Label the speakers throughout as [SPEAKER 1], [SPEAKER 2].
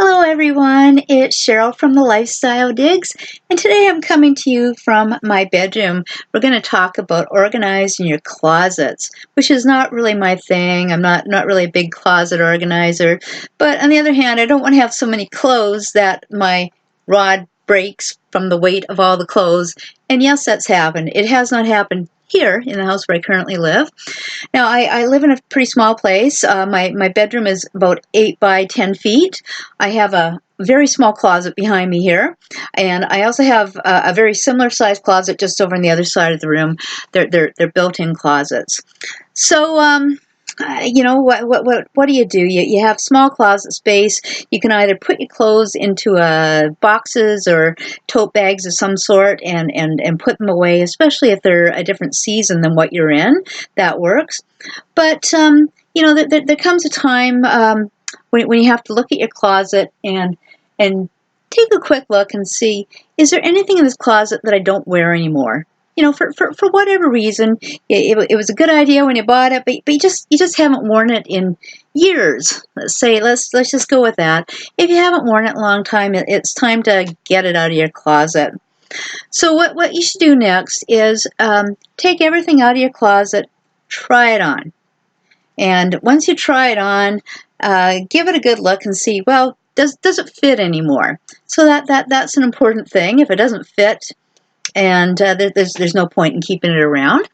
[SPEAKER 1] Hello everyone, it's Cheryl from the Lifestyle Digs, and today I'm coming to you from my bedroom. We're going to talk about organizing your closets, which is not really my thing. I'm not really a big closet organizer, but on the other hand, I don't want to have so many clothes that my rod breaks from the weight of all the clothes. And yes, that's happened. It has not happened here in the house where I currently live. Now, I live in a pretty small place. My bedroom is about 8 by 10 feet. I have a very small closet behind me here, and I also have a very similar sized closet just over on the other side of the room. They're built-in closets. So, what do? You have small closet space. You can either put your clothes into boxes or tote bags of some sort and put them away, especially if they're a different season than what you're in. That works. But there comes a time when you have to look at your closet and take a quick look and see, is there anything in this closet that I don't wear anymore? For whatever reason, it was a good idea when you bought it, but you just haven't worn it in years. Let's just go with that. If you haven't worn it in a long time, it's time to get it out of your closet. So what you should do next is take everything out of your closet, try it on. And once you try it on, give it a good look and see, well, does it fit anymore? So that's an important thing. If it doesn't fit, and there's no point in keeping it around.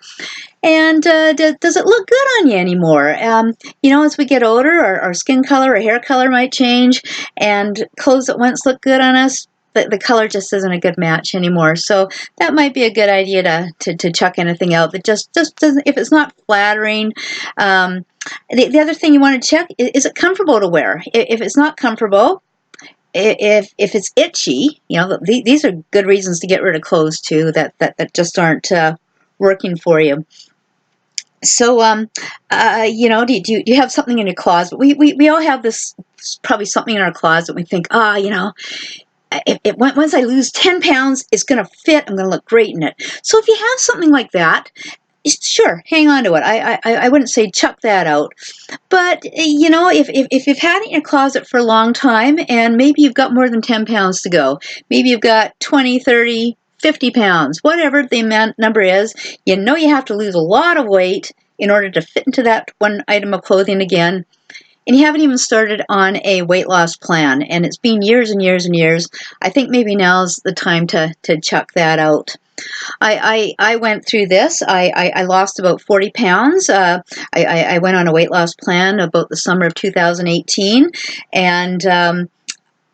[SPEAKER 1] And does it look good on you anymore? As we get older, our skin color, our hair color might change, and clothes that once looked good on us, the color just isn't a good match anymore. So that might be a good idea to chuck anything out that just doesn't, if it's not flattering. The other thing you want to check, is it comfortable to wear? If it's not comfortable, if it's itchy, these are good reasons to get rid of clothes too that just aren't working for you. So, do you have something in your closet? We all have this, probably something in our closet. We think, once I lose 10 pounds, it's going to fit. I'm going to look great in it. So if you have something like that, sure, hang on to it. I wouldn't say chuck that out. But, if you've had it in your closet for a long time and maybe you've got more than 10 pounds to go, maybe you've got 20, 30, 50 pounds, whatever the number is, you have to lose a lot of weight in order to fit into that one item of clothing again. And you haven't even started on a weight loss plan, and it's been years and years and years. I think maybe now's the time to chuck that out. I went through this. I lost about 40 pounds. I went on a weight loss plan about the summer of 2018, and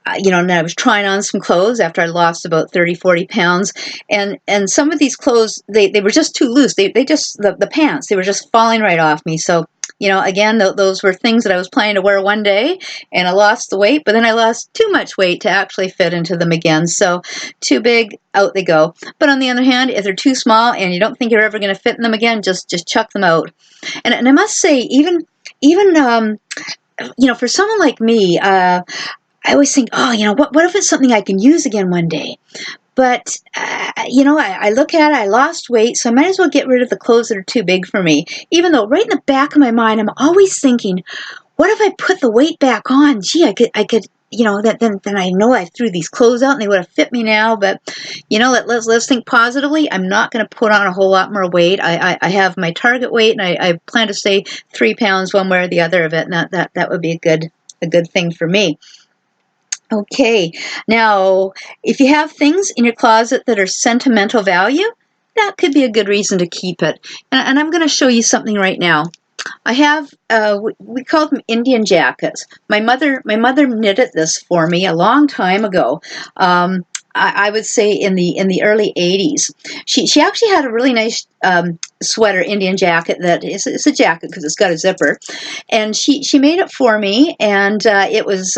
[SPEAKER 1] and I was trying on some clothes after I lost about 30, 40 pounds, and some of these clothes, they were just too loose. They just, the pants, they were just falling right off me. So, again, those were things that I was planning to wear one day, and I lost the weight, but then I lost too much weight to actually fit into them again. So too big, out they go. But on the other hand, if they're too small and you don't think you're ever going to fit in them again, just chuck them out. And I must say, even for someone like me, I always think, what if it's something I can use again one day? But, I look at it, I lost weight, so I might as well get rid of the clothes that are too big for me. Even though right in the back of my mind, I'm always thinking, what if I put the weight back on? Gee, I could, then I know I threw these clothes out and they would have fit me now. But, let's think positively. I'm not going to put on a whole lot more weight. I have my target weight, and I plan to stay 3 pounds one way or the other of it, and that would be a good thing for me. Okay, now, if you have things in your closet that are sentimental value, that could be a good reason to keep it. And I'm going to show you something right now. I have, we call them Indian jackets. My mother knitted this for me a long time ago. I would say in the early 80s. She actually had a really nice sweater, Indian jacket, that is, it's a jacket because it's got a zipper, and she made it for me, and it was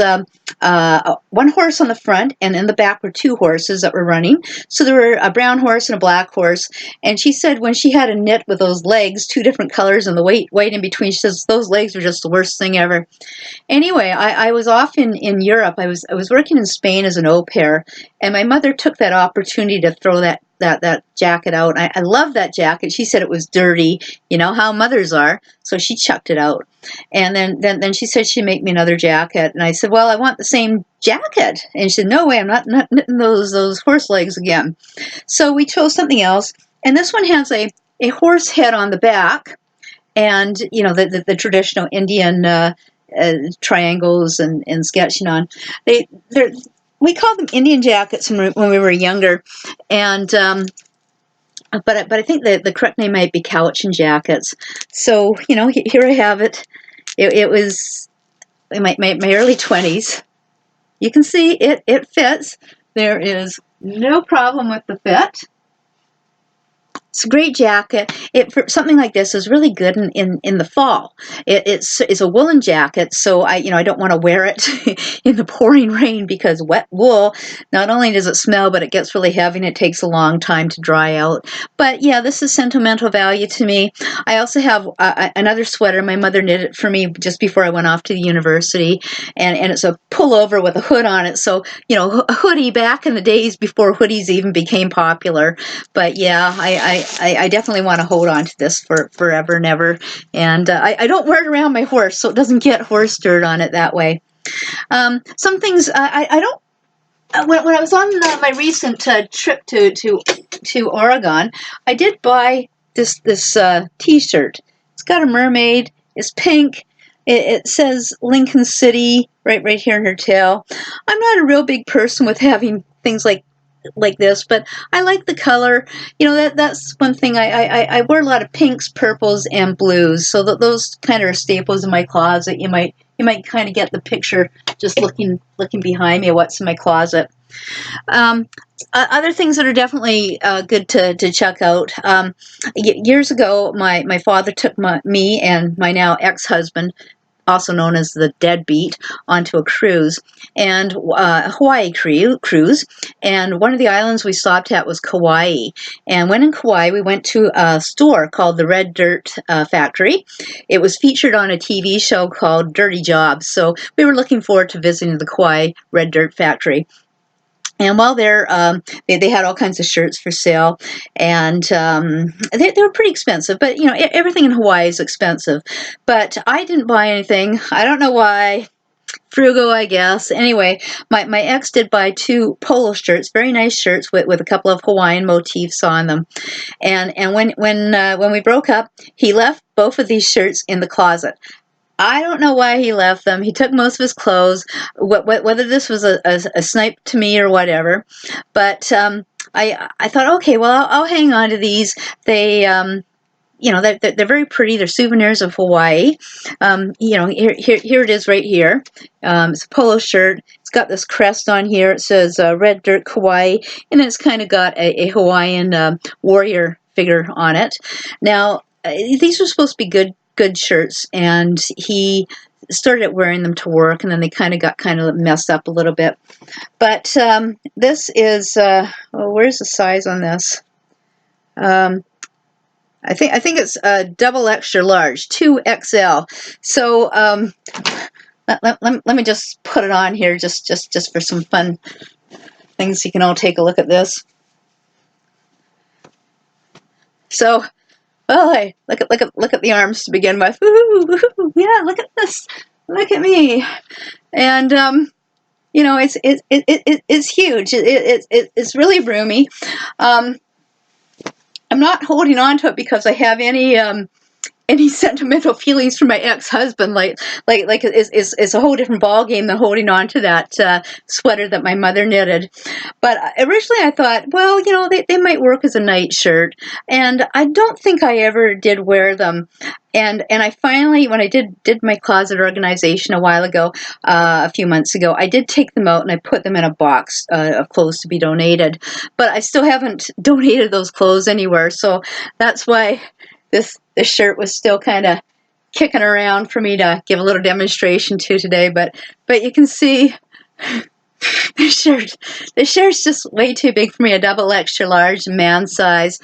[SPEAKER 1] one horse on the front, and in the back were two horses that were running. So there were a brown horse and a black horse, and she said when she had a knit with those legs, two different colors, and the white in between, she says those legs were just the worst thing ever. Anyway, I was off in Europe. I was working in Spain as an au pair, and my mother took that opportunity to throw that that jacket out. I love that jacket. She said it was dirty, you know how mothers are, so she chucked it out. And then she said she'd make me another jacket, and I said, well, I want the same jacket. And she said, no way, I'm not knitting those horse legs again. So we chose something else, and this one has a horse head on the back, and you know the traditional Indian triangles and sketching on. They're we called them Indian jackets when we were younger, and but I think the correct name might be Cowichan jackets. So you know, here I have it. It was in my early 20s. You can see it fits. There is no problem with the fit. It's a great jacket. For something like this is really good in the fall. It's a woolen jacket, so I don't want to wear it in the pouring rain because wet wool, not only does it smell, but it gets really heavy and it takes a long time to dry out. But yeah, this is sentimental value to me. I also have another sweater. My mother knit it for me just before I went off to the university, and it's a pullover with a hood on it. So you know, a hoodie back in the days before hoodies even became popular. But yeah, I definitely want to hold on to this for forever and ever. And I don't wear it around my horse, so it doesn't get horse dirt on it that way. Some things I don't. When I was on my recent trip to Oregon, I did buy this T-shirt. It's got a mermaid. It's pink. It says Lincoln City right here in her tail. I'm not a real big person with having things like this, but I like the color. You know, that's one thing. I wear a lot of pinks, purples, and blues, so those kind of are staples in my closet. You might kind of get the picture just looking behind me of what's in my closet. Other things that are definitely good to check out. Years ago, my father took me and my now ex-husband, also known as the deadbeat, onto a cruise, and a Hawaii cruise. And one of the islands we stopped at was Kauai. And when in Kauai, we went to a store called the Red Dirt Factory. It was featured on a TV show called Dirty Jobs. So we were looking forward to visiting the Kauai Red Dirt Factory. And while there, they had all kinds of shirts for sale, and they were pretty expensive. But you know, everything in Hawaii is expensive. But I didn't buy anything. I don't know why. Frugal, I guess. Anyway, my ex did buy 2 polo shirts, very nice shirts with a couple of Hawaiian motifs on them. And when we broke up, he left both of these shirts in the closet. I don't know why he left them. He took most of his clothes, whether this was a snipe to me or whatever. But I thought, okay, well, I'll hang on to these. They, you know, they're very pretty. They're souvenirs of Hawaii. You know, here it is right here. It's a polo shirt. It's got this crest on here. It says Red Dirt Kauai, and it's kind of got a Hawaiian warrior figure on it. Now, these were supposed to be good shirts, and he started wearing them to work, and then they kind of messed up a little bit. But this is where's the size on this? I think it's double extra large, 2XL. So let me just put it on here just for some fun things. You can all take a look at this. So, oh, hey, look at the arms to begin with. Woo-hoo, yeah, look at this. Look at me. And you know, it's huge. It's really roomy. I'm not holding on to it because I have any sentimental feelings for my ex-husband. Like it's a whole different ball game than holding on to that sweater that my mother knitted. But originally I thought, well, you know, they might work as a nightshirt, and I don't think I ever did wear them. And I finally, when I did my closet organization a while ago, a few months ago, I did take them out and I put them in a box of clothes to be donated. But I still haven't donated those clothes anywhere, so that's why this shirt was still kind of kicking around for me to give a little demonstration to today. But you can see this shirt's just way too big for me, a double extra large man size.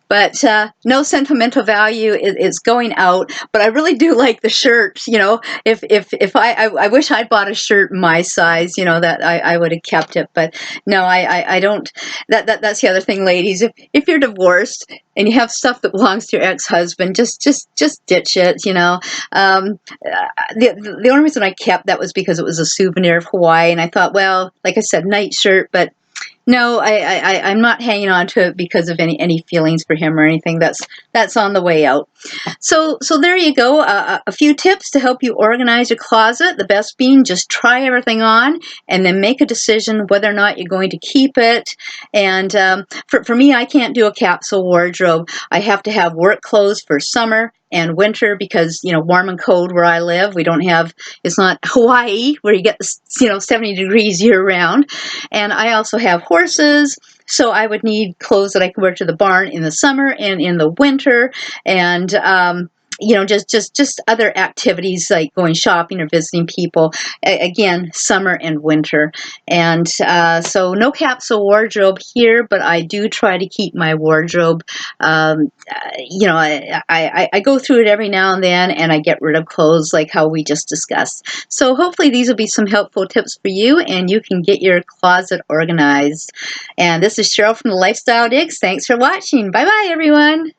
[SPEAKER 1] But no sentimental value is going out. But I really do like the shirt. You know, if I wish I'd bought a shirt my size. You know, that I would have kept it. But no, I don't. That's the other thing, ladies. If you're divorced and you have stuff that belongs to your ex-husband, just ditch it. You know, the only reason I kept that was because it was a souvenir of Hawaii, and I thought, well, like I said, nice shirt, but no, I'm not hanging on to it because of any feelings for him or anything. That's on the way out. So there you go. A few tips to help you organize your closet. The best being just try everything on and then make a decision whether or not you're going to keep it. And for me, I can't do a capsule wardrobe. I have to have work clothes for summer and winter because, you know, warm and cold where I live. We don't have, it's not Hawaii where you get, 70 degrees year round. And I also have horses, so I would need clothes that I can wear to the barn in the summer and in the winter. And just other activities like going shopping or visiting people. Again, summer and winter. And so no capsule wardrobe here, but I do try to keep my wardrobe. I go through it every now and then, and I get rid of clothes like how we just discussed. So hopefully these will be some helpful tips for you, and you can get your closet organized. And this is Cheryl from the Lifestyle Digs. Thanks for watching. Bye-bye, everyone.